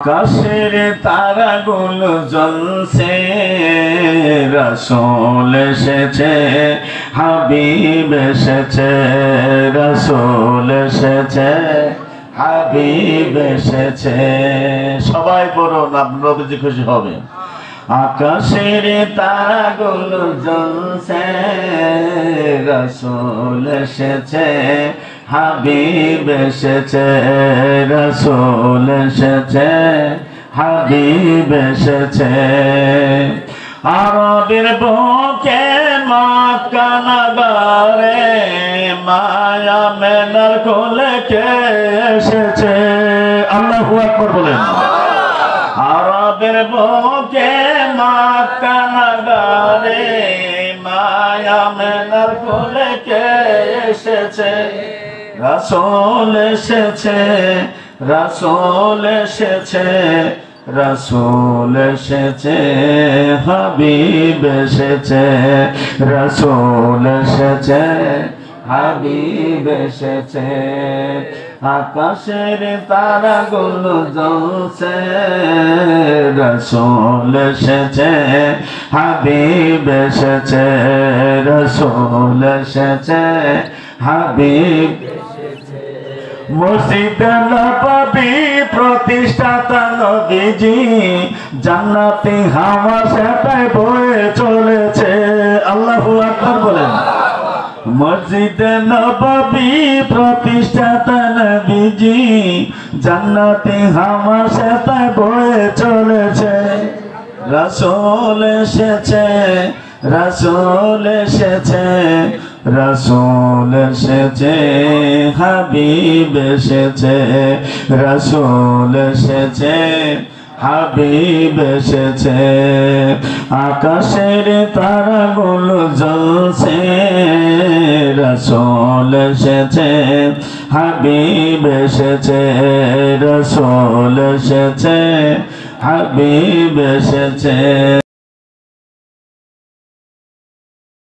আকাশের তারাগুলো জ্বলছে, রাসূল এসেছে, হাবিব এসেছে, রাসূল এসেছে, হাবিব এসেছে। সবাই পড়ুন, আপনার নবীজি খুশি হবেন। আকাশের তারাগুলো জ্বলছে, রাসূল এসেছে, হাবিব এসেছে, রাসূল এসেছে, হাবিব এসেছে। আরবের বুকে মক্কা নগরে মায়া মেনার কোলে কে এসেছে? আল্লাহু আকবার বলেন। আরবের বুকে মক্কা নগরে মায়া মেনার কোলে কে এসেছে? রাসূল এসেছে, রাসূল এসেছে, রাসূল এসেছে, হাবিব এসেছে, রাসূল এসেছে, হাবিব এসেছে। আকাশের তারাগুলো জ্বলছে, রাসূল এসেছে, হাবিব এসেছে, রাসূল এসেছে, হাবিব। মসজিদে নববী প্রতিষ্ঠাতা নবীজি, জান্নাতি হাওয়া সেটাই বয়ে চলেছে। আল্লাহু আকবার বলেন। মসজিদে নববী প্রতিষ্ঠাতা নবীজি, জান্নাতি হাওয়া সেটাই বয়ে চলেছে। রাসূল এসেছে, রাসূল এসেছে, রাসূল এসেছে, হাবিব এসেছে, রাসূল এসেছে, হাবিব এসেছে। আকাশের তারাগুলো জ্বলছে, রাসূল এসেছে, হাবিব এসেছে, রাসূল এসেছে, হাবিব এসেছে।